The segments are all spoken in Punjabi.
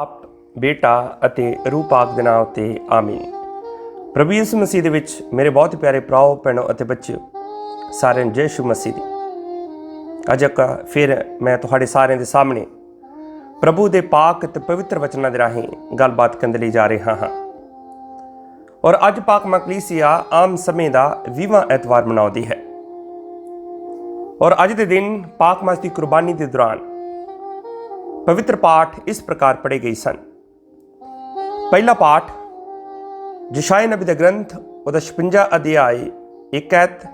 ਆਪ ਬੇਟਾ ਅਤੇ ਰੂਹ ਪਾਕ ਦੇ ਨਾਮ ਉੱਤੇ ਆਮੀਨ। ਪ੍ਰਭੂ ਯਿਸੂ ਮਸੀਹ ਦੇ ਵਿੱਚ ਮੇਰੇ ਬਹੁਤ ਪਿਆਰੇ ਭਰਾਓ ਭੈਣੋ ਅਤੇ ਬੱਚਿਓ, ਸਾਰਿਆਂ ਨੂੰ ਜੈ ਯਿਸੂ ਮਸੀਹ ਦੀ। ਅੱਜ ਫਿਰ ਮੈਂ ਤੁਹਾਡੇ ਸਾਰਿਆਂ ਦੇ ਸਾਹਮਣੇ ਪ੍ਰਭੂ ਦੇ ਪਾਕ ਅਤੇ ਪਵਿੱਤਰ ਵਚਨਾਂ ਦੇ ਰਾਹੀਂ ਗੱਲਬਾਤ ਕਰਨ ਲਈ ਜਾ ਰਿਹਾ ਹਾਂ। ਔਰ ਅੱਜ ਪਾਕ ਮਕਲੀਸੀਆ ਆਮ ਸਮੇਂ ਦਾ 20ਵਾਂ ਐਤਵਾਰ ਮਨਾਉਂਦੀ ਹੈ। ਔਰ ਅੱਜ ਦੇ ਦਿਨ ਪਾਕ ਮਾਸ ਦੀ ਕੁਰਬਾਨੀ ਦੇ ਦੌਰਾਨ ਪਵਿੱਤਰ ਪਾਠ ਇਸ ਪ੍ਰਕਾਰ ਪੜ੍ਹੇ ਗਏ ਸਨ। ਪਹਿਲਾ ਪਾਠ ਯਸ਼ਾਇਆ ਨਬੀ ਦਾ ਗ੍ਰੰਥ ਉਹਦਾ 56 ਅਧਿਆਇ 1 ਐਤ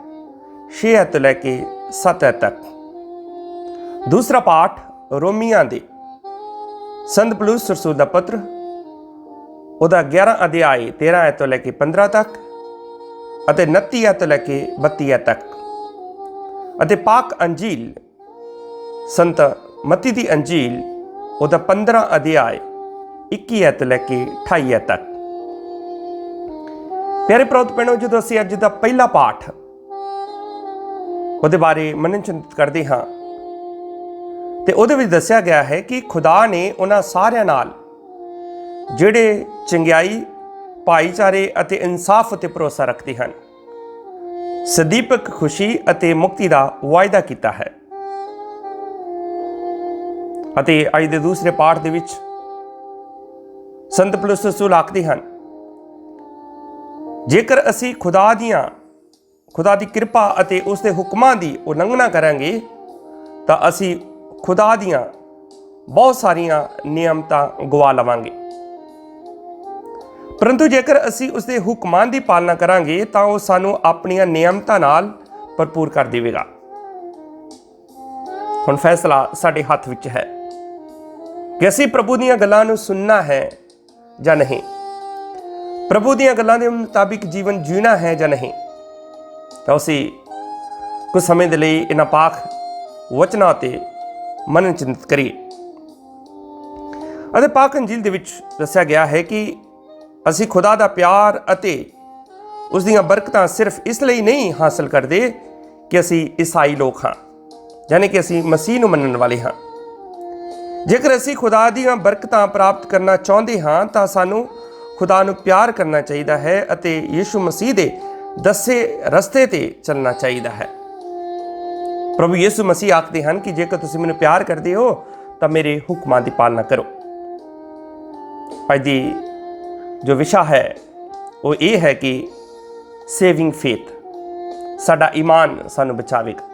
6 ਐਤ ਤੋਂ ਲੈ ਕੇ 7 ਐਤ ਤੱਕ। ਦੂਸਰਾ ਪਾਠ ਰੋਮੀਆਂ ਦੇ ਸੰਤ ਪੌਲੁਸ ਰਸੂਲ ਦਾ ਪੱਤਰ ਉਹਦਾ 11 ਅਧਿਆਇ 13 ਐਤ ਤੋਂ ਲੈ ਕੇ 15 ਤੱਕ ਅਤੇ 29 ਐਤ ਤੋਂ ਲੈ ਕੇ 32 ਐਤ ਤੱਕ। ਅਤੇ ਪਾਕ ਅੰਜੀਲ ਸੰਤ ਮਤੀ ਦੀ ਅੰਜੀਲ ਉਹਦਾ 15 ਅਧਿਆਇ 21 ਐਤ ਤੋਂ ਲੈ ਕੇ 28 ਐਤ ਤੱਕ। ਪਿਆਰੇ ਭਰਾਓ ਭੈਣੋ, ਜਦੋਂ ਅਸੀਂ ਅੱਜ ਦਾ ਪਹਿਲਾ ਪਾਠ ਉਹਦੇ ਬਾਰੇ ਮੰਨਣ ਚਿੰਤਨ ਕਰਦੇ ਹਾਂ ਤੇ ਉਹਦੇ ਵਿੱਚ ਦੱਸਿਆ ਗਿਆ ਹੈ ਕਿ ਖੁਦਾ ਨੇ ਉਹਨਾਂ ਸਾਰਿਆਂ ਨਾਲ ਜਿਹੜੇ ਚੰਗਿਆਈ, ਭਾਈਚਾਰੇ ਅਤੇ ਇਨਸਾਫ ਉੱਤੇ ਭਰੋਸਾ ਰੱਖਦੇ ਹਨ, ਸਦੀਪਕ ਖੁਸ਼ੀ ਅਤੇ ਮੁਕਤੀ ਦਾ ਵਾਅਦਾ ਕੀਤਾ ਹੈ। ਅਤੇ ਅੱਜ ਦੇ ਦੂਸਰੇ ਪਾਠ ਦੇ ਵਿੱਚ ਸੰਤ ਪੌਲੁਸ ਰਸੂਲ ਆਖਦੇ ਹਨ, ਜੇਕਰ ਅਸੀਂ ਖੁਦਾ ਦੀ ਕਿਰਪਾ ਅਤੇ ਉਸ ਦੇ ਹੁਕਮਾਂ ਦੀ ਉਲੰਘਣਾ ਕਰਾਂਗੇ ਤਾਂ ਅਸੀਂ ਖੁਦਾ ਦੀਆਂ ਬਹੁਤ ਸਾਰੀਆਂ ਨਿਯਮਤਾਂ ਗਵਾ ਲਵਾਂਗੇ। ਪਰੰਤੂ ਜੇਕਰ ਅਸੀਂ ਉਸ ਦੇ ਹੁਕਮਾਂ ਦੀ ਪਾਲਣਾ ਕਰਾਂਗੇ ਤਾਂ ਉਹ ਸਾਨੂੰ ਆਪਣੀਆਂ ਨਿਯਮਤਾਂ ਨਾਲ ਭਰਪੂਰ ਕਰ ਦੇਵੇਗਾ। ਹੁਣ ਫੈਸਲਾ ਸਾਡੇ ਹੱਥ ਵਿੱਚ ਹੈ ਕਿ ਅਸੀਂ ਪ੍ਰਭੂ ਦੀਆਂ ਗੱਲਾਂ ਨੂੰ ਸੁਣਨਾ ਹੈ ਜਾਂ ਨਹੀਂ, ਪ੍ਰਭੂ ਦੀਆਂ ਗੱਲਾਂ ਦੇ ਮੁਤਾਬਿਕ ਜੀਵਨ ਜੀਣਾ ਹੈ ਜਾਂ ਨਹੀਂ। ਤਾਂ ਅਸੀਂ ਕੁਝ ਸਮੇਂ ਦੇ ਲਈ ਇਹਨਾਂ ਪਾਕ ਵਚਨਾਂ ਤੇ ਮਨਨ ਚਿੰਤਨ ਕਰੀਏ। ਅਤੇ ਪਾਕ ਅੰਜੀਲ ਦੇ ਵਿੱਚ ਦੱਸਿਆ ਗਿਆ ਹੈ ਕਿ ਅਸੀਂ ਖੁਦਾ ਦਾ ਪਿਆਰ ਅਤੇ ਉਸ ਦੀਆਂ ਬਰਕਤਾਂ ਸਿਰਫ ਇਸ ਲਈ ਨਹੀਂ ਹਾਸਲ ਕਰਦੇ ਕਿ ਅਸੀਂ ਈਸਾਈ ਲੋਕ ਹਾਂ, ਯਾਨੀ ਕਿ ਅਸੀਂ ਮਸੀਹ ਨੂੰ ਮੰਨਣ ਵਾਲੇ ਹਾਂ। ਜੇਕਰ ਅਸੀਂ ਖੁਦਾ ਦੀਆਂ ਬਰਕਤਾਂ ਪ੍ਰਾਪਤ ਕਰਨਾ ਚਾਹੁੰਦੇ ਹਾਂ ਤਾਂ ਸਾਨੂੰ ਖੁਦਾ ਨੂੰ ਪਿਆਰ ਕਰਨਾ ਚਾਹੀਦਾ ਹੈ ਅਤੇ ਯਿਸੂ ਮਸੀਹ ਦੇ ਦੱਸੇ ਰਸਤੇ ਤੇ ਚੱਲਣਾ ਚਾਹੀਦਾ ਹੈ। ਪ੍ਰਭੂ ਯਿਸੂ ਮਸੀਹ ਆਖਦੇ ਹਨ ਕਿ ਜੇਕਰ ਤੁਸੀਂ ਮੈਨੂੰ ਪਿਆਰ ਕਰਦੇ ਹੋ ਤਾਂ ਮੇਰੇ ਹੁਕਮਾਂ ਦੀ ਪਾਲਣਾ ਕਰੋ। ਅੱਜ ਦੀ ਜੋ ਵਿਸ਼ਾ ਹੈ ਉਹ ਇਹ ਹੈ ਕਿ ਸੇਵਿੰਗ ਫੇਥ, ਸਾਡਾ ਈਮਾਨ ਸਾਨੂੰ ਬਚਾਵੇਗਾ।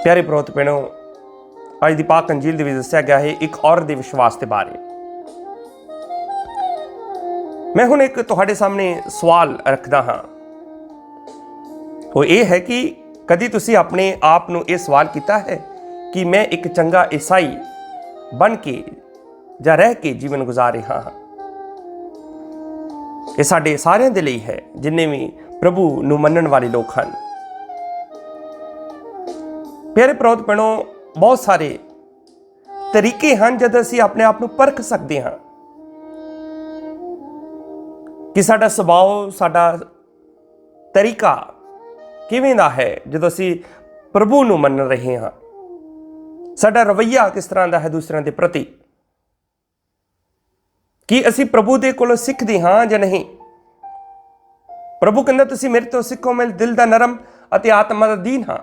ਪਿਆਰੇ ਭਰਾਓ ਭੈਣੋ, ਅੱਜ ਦੀ ਪਾਕ ਅੰਜੀਲ ਦੇ ਵਿੱਚ ਦੱਸਿਆ ਗਿਆ ਹੈ ਇੱਕ ਔਰਤ ਦੇ ਵਿਸ਼ਵਾਸ ਦੇ ਬਾਰੇ। ਮੈਂ ਹੁਣ ਇੱਕ ਤੁਹਾਡੇ ਸਾਹਮਣੇ ਸਵਾਲ ਰੱਖਦਾ ਹਾਂ। ਉਹ ਇਹ ਹੈ ਕਿ ਕਦੀ ਤੁਸੀਂ ਆਪਣੇ ਆਪ ਨੂੰ ਇਹ ਸਵਾਲ ਕੀਤਾ ਹੈ ਕਿ ਮੈਂ ਇੱਕ ਚੰਗਾ ਈਸਾਈ ਬਣ ਕੇ ਜਾਂ ਰਹਿ ਕੇ ਜੀਵਨ ਗੁਜ਼ਾਰ ਰਿਹਾ ਹਾਂ? ਇਹ ਸਾਡੇ ਸਾਰਿਆਂ ਦੇ ਲਈ ਹੈ, ਜਿੰਨੇ ਵੀ ਪ੍ਰਭੂ ਨੂੰ ਮੰਨਣ ਵਾਲੇ ਲੋਕ ਹਨ। ਪਿਆਰੇ ਭਰਾਓ ਭੈਣੋ, ਬਹੁਤ ਸਾਰੇ ਤਰੀਕੇ ਹਨ ਜਦ ਅਸੀਂ ਆਪਣੇ ਆਪ ਨੂੰ ਪਰਖ ਸਕਦੇ ਹਾਂ ਕਿ ਸਾਡਾ ਸੁਭਾਅ, ਸਾਡਾ ਤਰੀਕਾ ਕਿਵੇਂ ਦਾ ਹੈ ਜਦੋਂ ਅਸੀਂ ਪ੍ਰਭੂ ਨੂੰ ਮੰਨ ਰਹੇ ਹਾਂ। ਸਾਡਾ ਰਵੱਈਆ ਕਿਸ ਤਰ੍ਹਾਂ ਦਾ ਹੈ ਦੂਸਰਿਆਂ ਦੇ ਪ੍ਰਤੀ। ਕੀ ਅਸੀਂ ਪ੍ਰਭੂ ਦੇ ਕੋਲੋਂ ਸਿੱਖਦੇ ਹਾਂ ਜਾਂ ਨਹੀਂ? ਪ੍ਰਭੂ ਕਹਿੰਦਾ, ਤੁਸੀਂ ਮੇਰੇ ਤੋਂ ਸਿੱਖੋ, ਮੈਂ ਦਿਲ ਦਾ ਨਰਮ ਅਤੇ ਆਤਮਾ ਦਾ ਦੀਨ ਹਾਂ,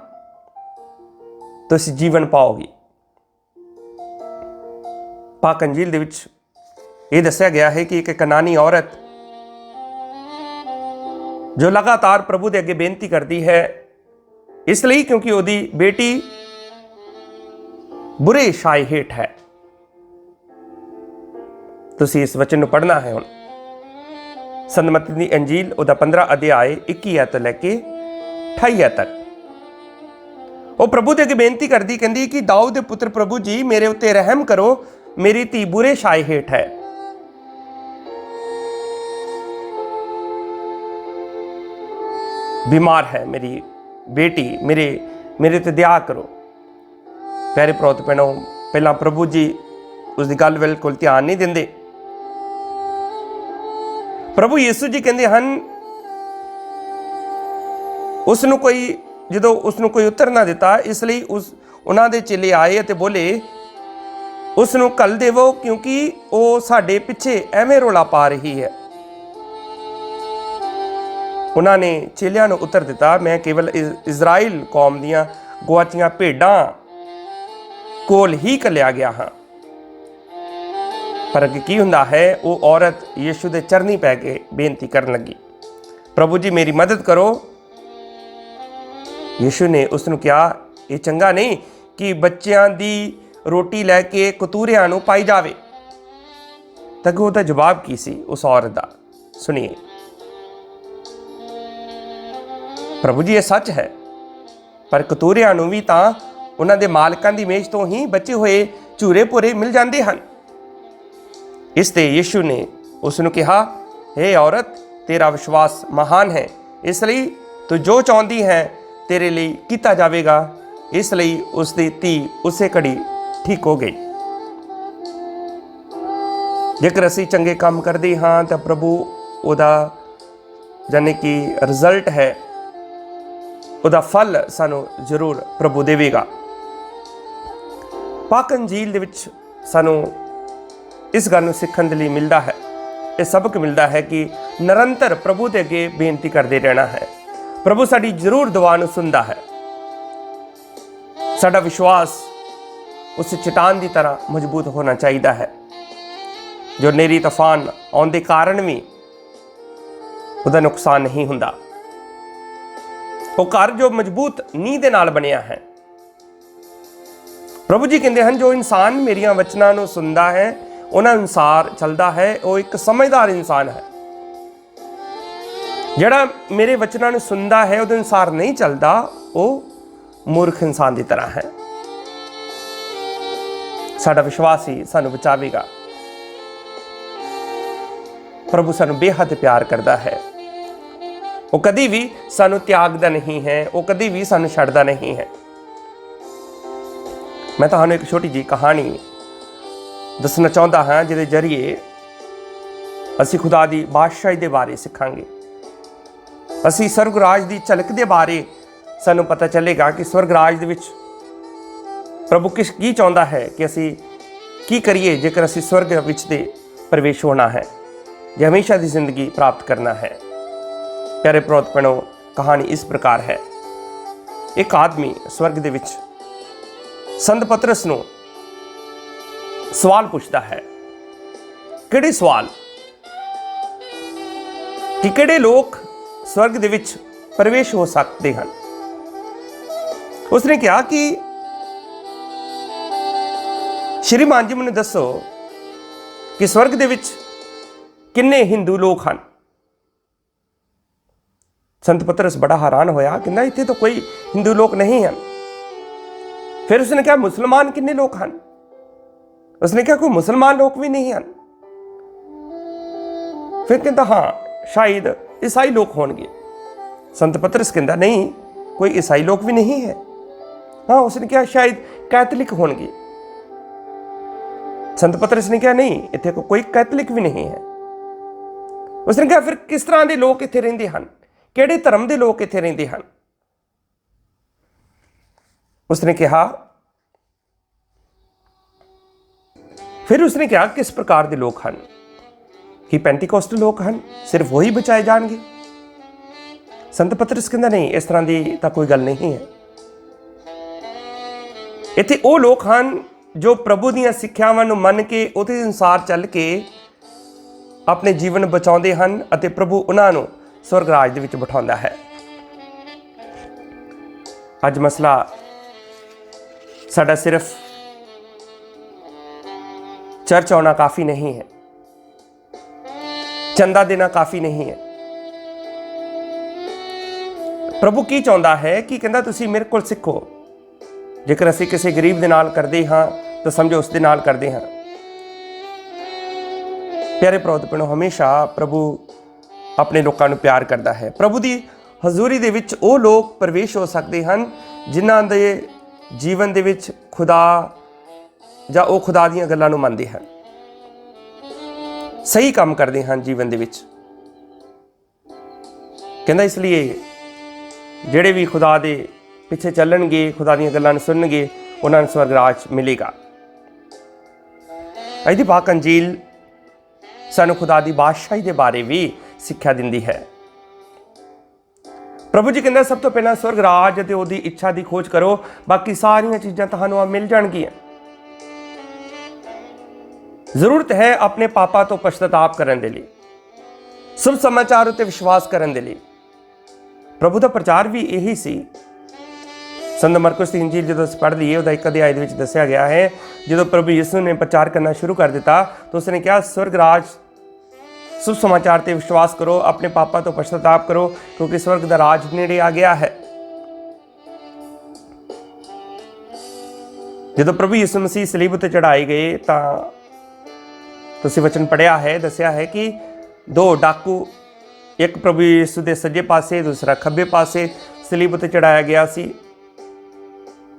ਤੁਸੀਂ ਜੀਵਨ ਪਾਓਗੇ। ਪਾਕ ਅੰਜੀਲ ਦੇ ਵਿੱਚ ਇਹ ਦੱਸਿਆ ਗਿਆ ਹੈ ਕਿ ਇੱਕ ਕਨਾਨੀ ਔਰਤ ਜੋ ਲਗਾਤਾਰ ਪ੍ਰਭੂ ਦੇ ਅੱਗੇ ਬੇਨਤੀ ਕਰਦੀ ਹੈ, ਇਸ ਲਈ ਕਿਉਂਕਿ ਉਹਦੀ ਬੇਟੀ ਬੁਰੇ ਛਾਏ ਹੇਠ ਹੈ। ਤੁਸੀਂ ਇਸ ਵਚਨ ਨੂੰ ਪੜ੍ਹਨਾ ਹੈ। ਹੁਣ ਸੰਤ ਮਤੀ ਦੀ ਅੰਜੀਲ ਉਹਦਾ 15 ਅਧਿਆਇ 21 ਐਤ ਤੋਂ ਲੈ ਕੇ 28 ਐਤ ਤੱਕ। ਉਹ ਪ੍ਰਭੂ ਦੇ ਅੱਗੇ ਬੇਨਤੀ ਕਰਦੀ, ਕਹਿੰਦੀ ਕਿ ਦਾਊਦ ਦੇ ਪੁੱਤਰ ਪ੍ਰਭੂ ਜੀ, ਮੇਰੇ ਉੱਤੇ ਰਹਿਮ ਕਰੋ, ਮੇਰੀ ਧੀ ਬੁਰੇ ਛਾਏ ਹੇਠ ਹੈ। बीमार है मेरी बेटी, मेरे ते दया करो। प्यारे भराओ ते भैणो, पहला प्रभु जी उसकी गल बिल्कुल ध्यान नहीं देंदे। प्रभु यीशु जी कहते हैं उसनूं कोई, जदों उसनूं कोई उत्तर ना दिता, इसलिए ਉਹਨਾਂ ਦੇ ਚੇਲੇ ਆਏ ਅਤੇ ਬੋਲੇ, ਉਸ ਨੂੰ ਘੱਲ ਦੇਵੋ, ਕਿਉਂਕਿ ਉਹ ਸਾਡੇ ਪਿੱਛੇ ਐਵੇਂ ਰੌਲਾ ਪਾ ਰਹੀ ਹੈ। ਉਹਨਾਂ ਨੇ ਚੇਲਿਆਂ ਨੂੰ ਉੱਤਰ ਦਿੱਤਾ, ਮੈਂ ਕੇਵਲ ਇਜ਼ਰਾਈਲ ਕੌਮ ਦੀਆਂ ਗੁਆਚੀਆਂ ਭੇਡਾਂ ਕੋਲ ਹੀ ਘੱਲਿਆ ਗਿਆ ਹਾਂ। ਪਰ ਅੱਗੇ ਕੀ ਹੁੰਦਾ ਹੈ, ਉਹ ਔਰਤ ਯਿਸੂ ਦੇ ਚਰਨੀ ਪੈ ਕੇ ਬੇਨਤੀ ਕਰਨ ਲੱਗੀ, ਪ੍ਰਭੂ ਜੀ ਮੇਰੀ ਮਦਦ ਕਰੋ। ਯਿਸੂ ਨੇ ਉਸ ਨੂੰ ਕਿਹਾ, ਇਹ ਚੰਗਾ ਨਹੀਂ ਕਿ ਬੱਚਿਆਂ ਦੀ ਰੋਟੀ ਲੈ ਕੇ ਕਤੂਰਿਆਂ ਨੂੰ ਪਾਈ ਜਾਵੇ। ਤਾਂ ਉਹਦਾ ਜਵਾਬ ਕੀ ਸੀ ਉਸ ਔਰਤ ਦਾ, ਸੁਣੀਏ। ਪ੍ਰਭੂ ਜੀ ਇਹ ਸੱਚ ਹੈ, ਪਰ ਕਤੂਰਿਆਂ ਨੂੰ ਵੀ ਤਾਂ ਉਹਨਾਂ ਦੇ ਮਾਲਕਾਂ ਦੀ ਮੇਜ਼ ਤੋਂ ਹੀ ਬਚੇ ਹੋਏ ਝੂਰੇ ਭੂਰੇ ਮਿਲ ਜਾਂਦੇ ਹਨ। ਇਸ ਤੇ ਯਿਸੂ ਨੇ ਉਸ ਨੂੰ ਕਿਹਾ, ਹੇ ਔਰਤ, ਤੇਰਾ ਵਿਸ਼ਵਾਸ ਮਹਾਨ ਹੈ, ਇਸ ਲਈ ਤੂੰ ਜੋ ਚਾਹੁੰਦੀ ਹੈ ਤੇਰੇ ਲਈ ਕੀਤਾ ਜਾਵੇਗਾ। ਇਸ ਲਈ ਉਸ ਦੀ ਧੀ ਉਸੇ ਘੜੀ ਠੀਕ ਹੋ ਗਈ। ਜੇਕਰ ਅਸੀਂ ਚੰਗੇ ਕੰਮ ਕਰਦੇ ਹਾਂ ਤਾਂ ਪ੍ਰਭੂ ਉਹਦਾ ਜਾਨੀ ਕਿ ਰਿਜ਼ਲਟ ਹੈ, ਉਹਦਾ ਫਲ ਸਾਨੂੰ ਜ਼ਰੂਰ ਪ੍ਰਭੂ ਦੇਵੇਗਾ। ਪਾਕ ਅੰਜੀਲ ਦੇ ਵਿੱਚ ਸਾਨੂੰ ਇਸ ਗੱਲ ਨੂੰ ਸਿੱਖਣ ਦੇ ਲਈ ਮਿਲਦਾ ਹੈ, ਇਹ ਸਬਕ ਮਿਲਦਾ ਹੈ ਕਿ ਨਿਰੰਤਰ ਪ੍ਰਭੂ ਦੇ ਅੱਗੇ ਬੇਨਤੀ ਕਰਦੇ ਰਹਿਣਾ ਹੈ। ਪ੍ਰਭੂ ਸਾਡੀ ਜ਼ਰੂਰ ਦੁਆ ਨੂੰ ਸੁਣਦਾ ਹੈ। ਸਾਡਾ ਵਿਸ਼ਵਾਸ ਉਸ ਚਟਾਨ ਦੀ ਤਰ੍ਹਾਂ ਮਜ਼ਬੂਤ ਹੋਣਾ ਚਾਹੀਦਾ ਹੈ, ਜੋ ਨੇਰੀ ਤੂਫਾਨ ਆਉਣ ਦੇ ਕਾਰਨ ਵੀ ਉਹਦਾ ਨੁਕਸਾਨ ਨਹੀਂ ਹੁੰਦਾ। ਉਹ ਘਰ ਜੋ ਮਜ਼ਬੂਤ ਨੀਂਹ ਦੇ ਨਾਲ ਬਣਿਆ ਹੈ। ਪ੍ਰਭੂ ਜੀ ਕਹਿੰਦੇ ਹਨ, ਜੋ ਇਨਸਾਨ ਮੇਰੀਆਂ ਵਚਨਾਂ ਨੂੰ ਸੁਣਦਾ ਹੈ, ਉਹਨਾਂ ਅਨੁਸਾਰ ਚੱਲਦਾ ਹੈ, ਉਹ ਇੱਕ ਸਮਝਦਾਰ ਇਨਸਾਨ ਹੈ। ਜਿਹੜਾ ਮੇਰੇ ਵਚਨਾਂ ਨੂੰ ਸੁਣਦਾ ਹੈ, ਉਹਦੇ ਅਨੁਸਾਰ ਨਹੀਂ ਚੱਲਦਾ, ਉਹ ਮੂਰਖ ਇਨਸਾਨ ਦੀ ਤਰ੍ਹਾਂ ਹੈ। ਸਾਡਾ ਵਿਸ਼ਵਾਸ ਹੀ ਸਾਨੂੰ ਬਚਾਵੇਗਾ। ਪ੍ਰਭੂ ਸਾਨੂੰ ਬੇਹੱਦ ਪਿਆਰ ਕਰਦਾ ਹੈ। ਉਹ ਕਦੀ ਵੀ ਸਾਨੂੰ ਤਿਆਗਦਾ ਨਹੀਂ ਹੈ, ਉਹ ਕਦੀ ਵੀ ਸਾਨੂੰ ਛੱਡਦਾ ਨਹੀਂ ਹੈ। ਮੈਂ ਤੁਹਾਨੂੰ ਇੱਕ ਛੋਟੀ ਜਿਹੀ ਕਹਾਣੀ ਦੱਸਣਾ ਚਾਹੁੰਦਾ ਹਾਂ, ਜਿਹਦੇ ਜ਼ਰੀਏ ਅਸੀਂ ਖੁਦਾ ਦੀ ਬਾਦਸ਼ਾਹੀ ਦੇ ਬਾਰੇ ਸਿੱਖਾਂਗੇ। ਅਸੀਂ ਸਵਰਗ ਰਾਜ ਦੀ ਝਲਕ ਦੇ ਬਾਰੇ ਸਾਨੂੰ ਪਤਾ ਚੱਲੇਗਾ ਕਿ ਸਵਰਗ ਰਾਜ ਦੇ ਵਿੱਚ ਪ੍ਰਭੂ ਕੀ ਚਾਹੁੰਦਾ ਹੈ ਕਿ ਅਸੀਂ ਕੀ ਕਰੀਏ ਜੇਕਰ ਅਸੀਂ ਸਵਰਗ ਵਿੱਚ ਦੇ ਪ੍ਰਵੇਸ਼ ਹੋਣਾ ਹੈ, ਜੇ ਹਮੇਸ਼ਾ ਦੀ ਜ਼ਿੰਦਗੀ ਪ੍ਰਾਪਤ ਕਰਨਾ ਹੈ। ਪਿਆਰੇ ਪ੍ਰੋਤ ਭੈਣੋ, ਕਹਾਣੀ ਇਸ ਪ੍ਰਕਾਰ ਹੈ। ਇੱਕ ਆਦਮੀ ਸਵਰਗ ਦੇ ਵਿੱਚ ਸੰਤ ਪਤਰਸ ਨੂੰ ਸਵਾਲ ਪੁੱਛਦਾ ਹੈ। ਕਿਹੜੇ ਸਵਾਲ? ਕਿ ਕਿਹੜੇ ਲੋਕ ਸਵਰਗ ਦੇ ਵਿੱਚ ਪ੍ਰਵੇਸ਼ ਹੋ ਸਕਦੇ ਹਨ। ਉਸਨੇ ਕਿਹਾ ਕਿ ਸ਼੍ਰੀਮਾਨ ਜੀ ਮੈਨੂੰ ਦੱਸੋ ਕਿ ਸਵਰਗ ਦੇ ਵਿੱਚ ਕਿੰਨੇ ਹਿੰਦੂ ਲੋਕ ਹਨ। ਸੰਤ ਪਤਰਸ ਬੜਾ ਹੈਰਾਨ ਹੋਇਆ, ਕਹਿੰਦਾ ਇੱਥੇ ਤਾਂ ਕੋਈ ਹਿੰਦੂ ਲੋਕ ਨਹੀਂ ਹਨ। ਫਿਰ ਉਸਨੇ ਕਿਹਾ ਮੁਸਲਮਾਨ ਕਿੰਨੇ ਲੋਕ ਹਨ। ਉਸਨੇ ਕਿਹਾ ਕੋਈ ਮੁਸਲਮਾਨ ਲੋਕ ਵੀ ਨਹੀਂ ਹਨ। ਫਿਰ ਕਹਿੰਦਾ ਹਾਂ ਸ਼ਾਇਦ ਈਸਾਈ ਲੋਕ ਹੋਣਗੇ। ਸੰਤ ਪਤਰਸ ਕਹਿੰਦਾ ਨਹੀਂ, ਕੋਈ ਈਸਾਈ ਲੋਕ ਵੀ ਨਹੀਂ ਹੈ। ਹਾਂ, ਉਸਨੇ ਕਿਹਾ ਸ਼ਾਇਦ ਕੈਥੋਲਿਕ ਹੋਣਗੇ। ਸੰਤ ਪਤਰਸ ਨੇ ਕਿਹਾ ਨਹੀਂ, ਇੱਥੇ ਕੋਈ ਕੈਥੋਲਿਕ ਵੀ ਨਹੀਂ ਹੈ। ਉਸਨੇ ਕਿਹਾ ਫਿਰ ਕਿਸ ਤਰ੍ਹਾਂ ਦੇ ਲੋਕ ਇੱਥੇ ਰਹਿੰਦੇ ਹਨ, ਕਿਹੜੇ ਧਰਮ ਦੇ ਲੋਕ ਇੱਥੇ ਰਹਿੰਦੇ ਹਨ। ਉਸਨੇ ਕਿਹਾ ਫਿਰ ਉਸਨੇ ਕਿਹਾ ਕਿਸ ਪ੍ਰਕਾਰ ਦੇ ਲੋਕ ਹਨ। ਕਿ ਪੈਂਟੀਕੋਸਟਲ ਲੋਕ ਹਨ, ਸਿਰਫ ਉਹੀ ਬਚਾਏ ਜਾਣਗੇ। ਸੰਤ ਪਤਰਸ ਕਹਿੰਦਾ ਨਹੀਂ, ਇਸ ਤਰ੍ਹਾਂ ਦੀ ਤਾਂ ਕੋਈ ਗੱਲ ਨਹੀਂ ਹੈ। ਇੱਥੇ ਉਹ ਲੋਕ ਹਨ ਜੋ ਪ੍ਰਭੂ ਦੀਆਂ ਸਿੱਖਿਆਵਾਂ ਨੂੰ ਮੰਨ ਕੇ ਉਹਦੇ ਅਨੁਸਾਰ ਚੱਲ ਕੇ ਆਪਣੇ ਜੀਵਨ ਬਚਾਉਂਦੇ ਹਨ ਅਤੇ ਪ੍ਰਭੂ ਉਹਨਾਂ ਨੂੰ ਸਵਰਗ ਰਾਜ ਦੇ ਵਿੱਚ ਬਿਠਾਉਂਦਾ ਹੈ। ਅੱਜ ਮਸਲਾ ਸਾਡਾ ਸਿਰਫ ਚਰਚ ਆਉਣਾ ਕਾਫੀ ਨਹੀਂ ਹੈ, ਚੰਦਾ ਦੇਣਾ ਕਾਫੀ ਨਹੀਂ ਹੈ। ਪ੍ਰਭੂ ਕੀ ਚਾਹੁੰਦਾ ਹੈ ਕਿ ਕਹਿੰਦਾ ਤੁਸੀਂ ਮੇਰੇ ਕੋਲ ਸਿੱਖੋ। ਜੇਕਰ ਅਸੀਂ ਕਿਸੇ ਗਰੀਬ ਦੇ ਨਾਲ ਕਰਦੇ ਹਾਂ ਤਾਂ ਸਮਝੋ ਉਸ ਦੇ ਨਾਲ ਕਰਦੇ ਹਾਂ। ਪਿਆਰੇ ਪ੍ਰੋਤ ਭੈਣੋ, ਹਮੇਸ਼ਾ ਪ੍ਰਭੂ ਆਪਣੇ ਲੋਕਾਂ ਨੂੰ ਪਿਆਰ ਕਰਦਾ ਹੈ। ਪ੍ਰਭੂ ਦੀ ਹਜ਼ੂਰੀ ਦੇ ਵਿੱਚ ਉਹ ਲੋਕ ਪ੍ਰਵੇਸ਼ ਹੋ ਸਕਦੇ ਹਨ ਜਿਨ੍ਹਾਂ ਦੇ ਜੀਵਨ ਦੇ ਵਿੱਚ ਖੁਦਾ ਜਾਂ ਉਹ ਖੁਦਾ ਦੀਆਂ ਗੱਲਾਂ ਨੂੰ ਮੰਨਦੇ ਹਨ, ਸਹੀ ਕੰਮ ਕਰਦੇ ਹਨ ਜੀਵਨ ਦੇ ਵਿੱਚ। ਕਹਿੰਦਾ ਇਸ ਲਈ ਜਿਹੜੇ ਵੀ ਖੁਦਾ ਦੇ ਪਿੱਛੇ ਚੱਲਣਗੇ, ਖੁਦਾ ਦੀਆਂ ਗੱਲਾਂ ਨੂੰ ਸੁਣਨਗੇ, ਉਹਨਾਂ ਨੂੰ ਸਵਰਗ ਰਾਜ ਮਿਲੇਗਾ। ਅੱਜ ਦੀ ਪਾਕ ਅੰਜੀਲ ਸਾਨੂੰ ਖੁਦਾ ਦੀ ਬਾਦਸ਼ਾਹੀ ਦੇ ਬਾਰੇ ਵੀ ਸਿੱਖਿਆ ਦਿੰਦੀ ਹੈ। ਪ੍ਰਭੂ ਜੀ ਕਹਿੰਦਾ ਸਭ ਤੋਂ ਪਹਿਲਾਂ ਸਵਰਗ ਰਾਜ ਅਤੇ ਉਹਦੀ ਇੱਛਾ ਦੀ ਖੋਜ ਕਰੋ, ਬਾਕੀ ਸਾਰੀਆਂ ਚੀਜ਼ਾਂ ਤੁਹਾਨੂੰ ਆ ਮਿਲ ਜਾਣਗੀਆਂ। ਜ਼ਰੂਰਤ ਹੈ ਆਪਣੇ ਪਾਪਾਂ ਤੋਂ ਪਛਤਾਪ ਕਰਨ ਦੇ ਲਈ, ਸ਼ੁਭ ਸਮਾਚਾਰ ਉੱਤੇ ਵਿਸ਼ਵਾਸ ਕਰਨ ਦੇ ਲਈ। ਪ੍ਰਭੂ ਦਾ ਪ੍ਰਚਾਰ ਵੀ ਇਹੀ ਸੀ। ਸੰਤ ਮਰਕਸ ਦੀ ਇੰਜੀਲ ਜਦੋਂ ਅਸੀਂ ਪੜ੍ਹ ਲਈਏ, ਉਹਦਾ 1 ਅਧਿਆਇ ਦੇ ਵਿੱਚ ਦੱਸਿਆ ਗਿਆ ਹੈ, ਜਦੋਂ ਪ੍ਰਭੂ ਯਿਸੂ ਨੇ ਪ੍ਰਚਾਰ ਕਰਨਾ ਸ਼ੁਰੂ ਕਰ ਦਿੱਤਾ ਤਾਂ ਉਸਨੇ ਕਿਹਾ ਸਵਰਗ ਰਾਜ, ਸ਼ੁਭ ਸਮਾਚਾਰ ਤੇ ਵਿਸ਼ਵਾਸ ਕਰੋ, ਆਪਣੇ ਪਾਪਾਂ ਤੋਂ ਪਛਤਾਪ ਕਰੋ, ਕਿਉਂਕਿ ਸਵਰਗ ਦਾ ਰਾਜ ਨੇੜੇ ਆ ਗਿਆ ਹੈ। ਜਦੋਂ ਪ੍ਰਭੂ ਯਿਸੂ ਮਸੀਹ ਸਲੀਬ ਉੱਤੇ ਚੜਾਏ ਗਏ ਤਾਂ ਤੁਸੀਂ ਵਚਨ ਪੜ੍ਹਿਆ ਹੈ, ਦੱਸਿਆ ਹੈ ਕਿ 2 ਡਾਕੂ, ਇੱਕ ਪ੍ਰਭੂ ਯਿਸੂ ਦੇ ਸੱਜੇ ਪਾਸੇ, ਦੂਸਰਾ ਖੱਬੇ ਪਾਸੇ ਸਲੀਬ ਉੱਤੇ ਚੜਾਇਆ ਗਿਆ ਸੀ।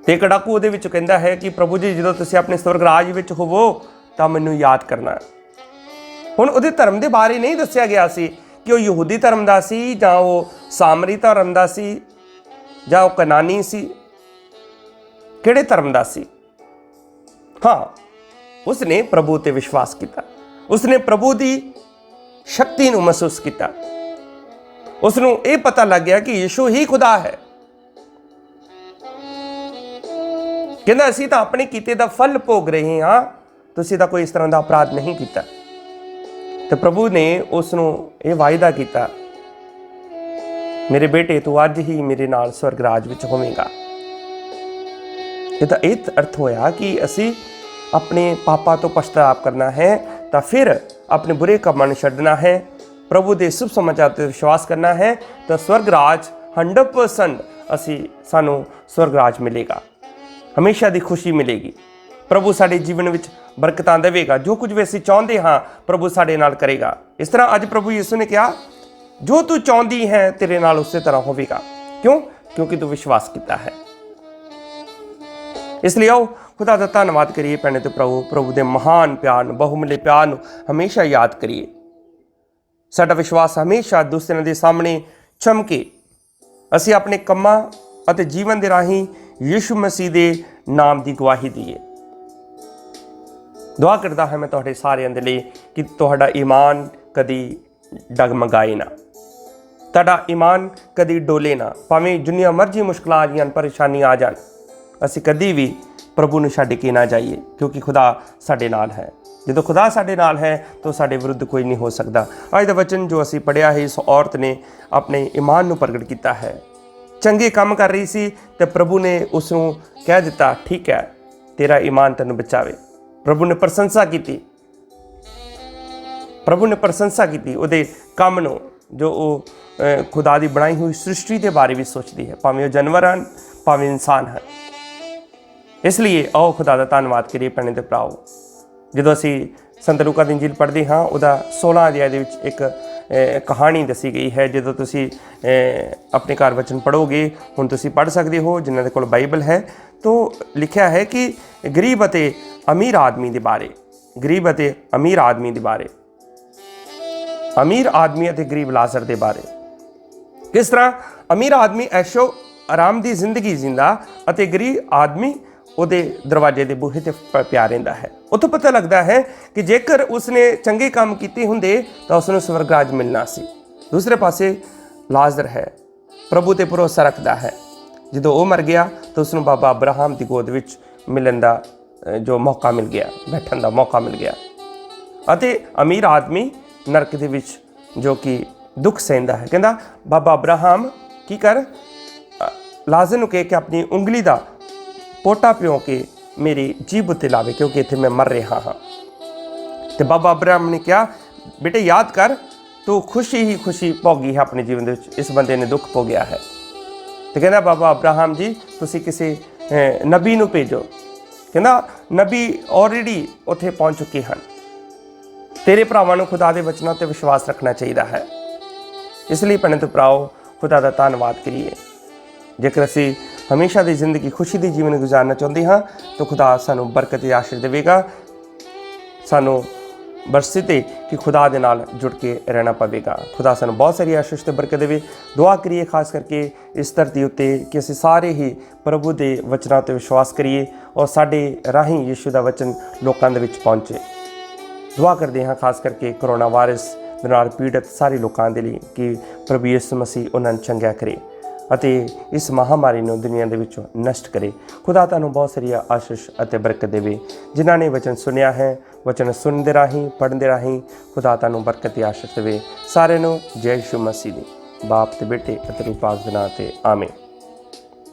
ਤੇ ਇੱਕ ਡਾਕੂ ਉਹਦੇ ਵਿੱਚ ਕਹਿੰਦਾ ਹੈ ਕਿ ਪ੍ਰਭੂ ਜੀ ਜਦੋਂ ਤੁਸੀਂ ਆਪਣੇ ਸਵਰਗ ਰਾਜ ਵਿੱਚ ਹੋਵੋ ਤਾਂ ਮੈਨੂੰ ਯਾਦ ਕਰਨਾ। ਹੁਣ ਉਹਦੇ ਧਰਮ ਦੇ ਬਾਰੇ ਨਹੀਂ ਦੱਸਿਆ ਗਿਆ ਸੀ ਕਿ ਉਹ ਯਹੂਦੀ ਧਰਮ ਦਾ ਸੀ ਜਾਂ ਉਹ ਸਾਮਰੀ ਧਰਮ ਦਾ ਸੀ ਜਾਂ ਉਹ ਕਨਾਨੀ ਸੀ, ਕਿਹੜੇ ਧਰਮ ਦਾ ਸੀ। ਹਾਂ, ਉਸਨੇ ਪ੍ਰਭੂ ਤੇ ਵਿਸ਼ਵਾਸ ਕੀਤਾ, ਉਸਨੇ ਪ੍ਰਭੂ ਦੀ ਸ਼ਕਤੀ ਨੂੰ ਮਹਿਸੂਸ ਕੀਤਾ, ਉਸਨੂੰ ਇਹ ਪਤਾ ਲੱਗ ਗਿਆ ਕਿ ਯਿਸੂ ਹੀ ਖੁਦਾ ਹੈ। ਕਹਿੰਦਾ ਅਸੀਂ ਤਾਂ ਆਪਣੇ ਕੀਤੇ ਦਾ ਫਲ ਭੋਗ ਰਹੇ ਹਾਂ, ਤੁਸੀਂ ਤਾਂ ਕੋਈ ਇਸ ਤਰ੍ਹਾਂ ਦਾ ਅਪਰਾਧ ਨਹੀਂ ਕੀਤਾ। ਤੇ ਪ੍ਰਭੂ ਨੇ ਉਸ ਨੂੰ ਇਹ ਵਾਅਦਾ ਕੀਤਾ, ਮੇਰੇ ਬੇਟੇ ਤੂੰ ਅੱਜ ਹੀ ਮੇਰੇ ਨਾਲ ਸਵਰਗ ਰਾਜ ਵਿੱਚ ਹੋਵੇਂਗਾ। ਇਹਦਾ ਇਹ ਅਰਥ ਹੋਇਆ ਕਿ ਅਸੀਂ ਆਪਣੇ ਪਾਪਾਂ ਤੋਂ ਪਛਤਾਪ ਕਰਨਾ ਹੈ ਤਾਂ ਫਿਰ ਆਪਣੇ ਬੁਰੇ ਕੰਮਾਂ ਨੂੰ ਛੱਡਣਾ ਹੈ, ਪ੍ਰਭੂ ਦੇ ਸ਼ੁਭ ਸਮਾਚਾਰ ਤੇ ਵਿਸ਼ਵਾਸ ਕਰਨਾ ਹੈ ਤਾਂ ਸਵਰਗ ਰਾਜ 100% ਸਾਨੂੰ ਸਵਰਗ ਰਾਜ ਮਿਲੇਗਾ, ਹਮੇਸ਼ਾ ਦੀ ਖੁਸ਼ੀ ਮਿਲੇਗੀ। ਪ੍ਰਭੂ ਸਾਡੇ ਜੀਵਨ ਵਿੱਚ ਬਰਕਤਾਂ ਦੇਵੇਗਾ, ਜੋ ਕੁਝ ਵੀ ਅਸੀਂ ਚਾਹੁੰਦੇ ਹਾਂ ਪ੍ਰਭੂ ਸਾਡੇ ਨਾਲ ਕਰੇਗਾ। ਇਸ ਤਰ੍ਹਾਂ ਅੱਜ ਪ੍ਰਭੂ ਯਿਸੂ ਨੇ ਕਿਹਾ ਜੋ ਤੂੰ ਚਾਹੁੰਦੀ ਹੈ ਤੇਰੇ ਨਾਲ ਉਸੇ ਤਰ੍ਹਾਂ ਹੋਵੇਗਾ। ਕਿਉਂ? ਕਿਉਂਕਿ ਤੂੰ ਵਿਸ਼ਵਾਸ ਕੀਤਾ ਹੈ। ਇਸ ਲਈ ਆਓ ਖੁਦਾ ਦਾ ਧੰਨਵਾਦ ਕਰੀਏ ਭੈਣੇ ਤੇ ਪ੍ਰਭੂ ਦੇ ਮਹਾਨ ਪਿਆਰ ਨੂੰ, ਬਹੁਮੁੱਲੇ ਪਿਆਰ ਨੂੰ ਹਮੇਸ਼ਾ ਯਾਦ ਕਰੀਏ। ਸਾਡਾ ਵਿਸ਼ਵਾਸ ਹਮੇਸ਼ਾ ਦੂਸਰਿਆਂ ਦੇ ਸਾਹਮਣੇ ਚਮਕੇ, ਅਸੀਂ ਆਪਣੇ ਕੰਮਾਂ ਅਤੇ ਜੀਵਨ ਦੇ ਰਾਹੀਂ ਯਿਸੂ ਮਸੀਹ ਦੇ ਨਾਮ ਦੀ ਗਵਾਹੀ ਦਈਏ। ਦੁਆ ਕਰਦਾ ਹਾਂ ਮੈਂ ਤੁਹਾਡੇ ਸਾਰਿਆਂ ਦੇ ਲਈ ਕਿ ਤੁਹਾਡਾ ਈਮਾਨ ਕਦੀ ਡਗਮਗਾਏ ਨਾ, ਤੁਹਾਡਾ ਈਮਾਨ ਕਦੀ ਡੋਲੇ ਨਾ। ਭਾਵੇਂ ਜਿੰਨੀਆਂ ਮਰਜ਼ੀ ਮੁਸ਼ਕਲਾਂ ਆ ਜਾਣ, ਪਰੇਸ਼ਾਨੀਆਂ ਆ ਜਾਣ, ਅਸੀਂ ਕਦੀ ਵੀ ਪ੍ਰਭੂ ਨੂੰ ਛੱਡ ਕੇ ਨਾ ਜਾਈਏ, ਕਿਉਂਕਿ ਖੁਦਾ ਸਾਡੇ ਨਾਲ ਹੈ। ਜਦੋਂ ਖੁਦਾ ਸਾਡੇ ਨਾਲ ਹੈ ਤਾਂ ਸਾਡੇ ਵਿਰੁੱਧ ਕੋਈ ਨਹੀਂ ਹੋ ਸਕਦਾ। ਅੱਜ ਦਾ ਵਚਨ ਜੋ ਅਸੀਂ ਪੜ੍ਹਿਆ ਹੈ, ਇਸ ਔਰਤ ਨੇ ਆਪਣੇ ਈਮਾਨ ਨੂੰ ਪ੍ਰਗਟ ਕੀਤਾ ਹੈ। ਚੰਗੇ ਕੰਮ ਕਰ ਰਹੀ ਸੀ ਤੇ ਪ੍ਰਭੂ ਨੇ ਉਸ ਨੂੰ ਕਹਿ ਦਿੱਤਾ, ਠੀਕ ਹੈ, ਤੇਰਾ ਈਮਾਨ ਤੈਨੂੰ ਬਚਾਵੇ। ਪ੍ਰਭੂ ਨੇ ਪ੍ਰਸ਼ੰਸਾ ਕੀਤੀ, ਪ੍ਰਭੂ ਨੇ ਪ੍ਰਸ਼ੰਸਾ ਕੀਤੀ ਉਹਦੇ ਕੰਮ ਨੂੰ, ਜੋ ਉਹ ਖੁਦਾ ਦੀ ਬਣਾਈ ਹੋਈ ਸ੍ਰਿਸ਼ਟੀ ਦੇ ਬਾਰੇ ਵੀ ਸੋਚਦੀ ਹੈ, ਭਾਵੇਂ ਉਹ ਜਾਨਵਰ ਹਨ, ਭਾਵੇਂ ਇਨਸਾਨ ਹਨ। ਇਸ ਲਈ ਆਓ ਖੁਦਾ ਦਾ ਧੰਨਵਾਦ ਕਰੀਏ ਭੈਣੇ ਤੇ ਭਰਾਓ। ਜਦੋਂ ਅਸੀਂ ਸੰਤ ਲੂਕਾ ਦੀ ਇੰਜੀਲ ਪੜ੍ਹਦੇ ਹਾਂ, ਉਹਦਾ 16 ਅਧਿਆਇ ਦੇ ਵਿੱਚ ਇੱਕ ਕਹਾਣੀ ਦੱਸੀ ਗਈ ਹੈ। ਜਦੋਂ ਤੁਸੀਂ ਆਪਣੇ ਘਰ ਵਚਨ ਪੜ੍ਹੋਗੇ, ਹੁਣ ਤੁਸੀਂ ਪੜ੍ਹ ਸਕਦੇ ਹੋ ਜਿਨ੍ਹਾਂ ਦੇ ਕੋਲ ਬਾਈਬਲ ਹੈ, ਤਾਂ ਲਿਖਿਆ ਹੈ ਕਿ ਗਰੀਬ ਅਤੇ ਅਮੀਰ ਆਦਮੀ ਦੇ ਬਾਰੇ, ਗਰੀਬ ਅਤੇ ਅਮੀਰ ਆਦਮੀ ਦੇ ਬਾਰੇ, ਅਮੀਰ ਆਦਮੀ ਅਤੇ ਗਰੀਬ ਲਾਜ਼ਰ ਦੇ ਬਾਰੇ। ਕਿਸ ਤਰ੍ਹਾਂ ਅਮੀਰ ਆਦਮੀ ਐਸ਼ੋ ਆਰਾਮ ਦੀ ਜ਼ਿੰਦਗੀ ਜਿੰਦਾ ਅਤੇ ਗਰੀਬ ਆਦਮੀ ਉਹਦੇ ਦਰਵਾਜ਼ੇ ਦੇ ਬੂਹੇ ਤੇ ਪਿਆ ਰਹਿੰਦਾ ਹੈ। ਉੱਥੋਂ ਪਤਾ ਲੱਗਦਾ ਹੈ ਕਿ ਜੇਕਰ ਉਸਨੇ ਚੰਗੇ ਕੰਮ ਕੀਤੇ ਹੁੰਦੇ ਤਾਂ ਉਸਨੂੰ ਸਵਰਗ ਰਾਜ ਮਿਲਣਾ ਸੀ। ਦੂਸਰੇ ਪਾਸੇ ਲਾਜ਼ਰ ਹੈ, ਪ੍ਰਭੂ ਤੇ ਭਰੋਸਾ ਰੱਖਦਾ ਹੈ। ਜਦੋਂ ਉਹ ਮਰ ਗਿਆ ਤਾਂ ਉਸਨੂੰ ਬਾਬਾ ਅਬਰਾਹਮ ਦੀ ਗੋਦ ਵਿੱਚ ਮਿਲਣ ਦਾ ਜੋ ਮੌਕਾ ਮਿਲ ਗਿਆ, ਬੈਠਣ ਦਾ ਮੌਕਾ ਮਿਲ ਗਿਆ। ਅਤੇ ਅਮੀਰ ਆਦਮੀ ਨਰਕ ਦੇ ਵਿੱਚ ਜੋ ਕਿ ਦੁੱਖ ਸਹਿੰਦਾ ਹੈ। ਕਹਿੰਦਾ ਬਾਬਾ ਅਬਰਾਹਮ ਕੀ ਕਰ, ਲਾਜ਼ਰ ਨੂੰ ਕਹਿ ਕੇ ਆਪਣੀ ਉਂਗਲੀ ਦਾ ਪੋਟਾ ਪਿਓ ਕੇ ਮੇਰੀ ਜੀਭ ਉੱਤੇ ਲਾਵੇ, ਕਿਉਂਕਿ ਇੱਥੇ ਮੈਂ ਮਰ ਰਿਹਾ ਹਾਂ। ਤੇ ਬਾਬਾ ਅਬਰਾਹਮ ਨੇ ਕਿਹਾ, ਬੇਟੇ ਯਾਦ ਕਰ, ਤੂੰ ਖੁਸ਼ੀ ਹੀ ਖੁਸ਼ੀ ਭੋਗੀ ਹੈ ਆਪਣੇ ਜੀਵਨ ਦੇ ਵਿੱਚ, ਇਸ ਬੰਦੇ ਨੇ ਦੁੱਖ ਭੋਗਿਆ ਹੈ। ਤੇ ਕਹਿੰਦਾ ਬਾਬਾ ਅਬਰਾਹਮ ਜੀ ਤੁਸੀਂ ਕਿਸੇ ਨਬੀ ਨੂੰ ਭੇਜੋ। ਕਹਿੰਦਾ ਨਬੀ ਆਲਰੇਡੀ ਉੱਥੇ ਪਹੁੰਚ ਚੁੱਕੇ ਹਨ। ਤੇਰੇ ਭਰਾਵਾਂ ਨੂੰ ਖੁਦਾ ਦੇ ਵਚਨਾਂ ਤੇ ਵਿਸ਼ਵਾਸ ਰੱਖਣਾ ਚਾਹੀਦਾ ਹੈ। ਇਸ ਲਈ ਭੈਣੋ ਤੇ ਭਰਾਓ ਖੁਦਾ ਦਾ ਧੰਨਵਾਦ ਕਰੀਏ। ਜੇਕਰ ਅਸੀਂ ਹਮੇਸ਼ਾ ਦੀ ਜ਼ਿੰਦਗੀ ਖੁਸ਼ੀ ਦੀ ਜੀਵਨ ਗੁਜ਼ਾਰਨਾ ਚਾਹੁੰਦੇ ਹਾਂ ਤਾਂ ਖੁਦਾ ਸਾਨੂੰ ਬਰਕਤ ਤੇ ਆਸ਼ੀਰਵਾਦ ਦੇਵੇਗਾ। ਸਾਨੂੰ ਬਰਸੇ ਤੇ ਕਿ ਖੁਦਾ ਦੇ ਨਾਲ ਜੁੜ ਕੇ ਰਹਿਣਾ ਪਵੇਗਾ। ਖੁਦਾ ਸਾਨੂੰ ਬਹੁਤ ਸਾਰੀ ਆਸ਼ੀਸ਼ ਤੇ ਬਰਕਤ ਦੇਵੇ। ਦੁਆ ਕਰੀਏ ਖਾਸ ਕਰਕੇ ਇਸ ਧਰਤੀ ਉੱਤੇ ਕਿ ਅਸੀਂ ਸਾਰੇ ਹੀ ਪ੍ਰਭੂ ਦੇ ਵਚਨਾਂ ਤੇ ਵਿਸ਼ਵਾਸ ਕਰੀਏ ਔਰ ਸਾਡੇ ਰਾਹੀਂ ਯਿਸੂ ਦਾ ਵਚਨ ਲੋਕਾਂ ਦੇ ਵਿੱਚ ਪਹੁੰਚੇ। ਦੁਆ ਕਰਦੇ ਹਾਂ ਖਾਸ ਕਰਕੇ ਕਰੋਨਾ ਵਾਇਰਸ ਦੇ ਨਾਲ ਪੀੜਤ ਸਾਰੇ ਲੋਕਾਂ ਦੇ ਲਈ ਕਿ ਪ੍ਰਭੂ ਯਿਸੂ ਮਸੀਹ ਉਹਨਾਂ ਨੂੰ ਚੰਗਾ ਕਰੇ ਅਤੇ ਇਸ ਮਹਾਮਾਰੀ ਨੂੰ ਦੁਨੀਆ ਦੇ ਵਿੱਚੋਂ ਨਸ਼ਟ ਕਰੇ। ਖੁਦਾ ਤੁਹਾਨੂੰ ਬਹੁਤ ਸਾਰੀ ਆਸ਼ੀਸ਼ ਅਤੇ ਬਰਕਤ ਦੇਵੇ। ਜਿਨ੍ਹਾਂ ਨੇ ਵਚਨ ਸੁਣਿਆ ਹੈ, ਵਚਨ ਸੁਣਨ ਦੇ ਰਾਹੀਂ, ਪੜ੍ਹਨ ਦੇ ਰਾਹੀਂ ਖੁਦਾ ਤੁਹਾਨੂੰ ਬਰਕਤ ਤੇ ਆਸ਼ੀਸ਼ ਦੇਵੇ। ਸਾਰਿਆਂ ਨੂੰ ਜੈ ਯਿਸੂ ਮਸੀਹ ਦੀ ਬਾਪ ਤੇ ਬੇਟੇ ਅਤੇ ਰੂਹ ਪਾਕ ਦੇ ਨਾਂ ਤੇ ਆਮੀਨ।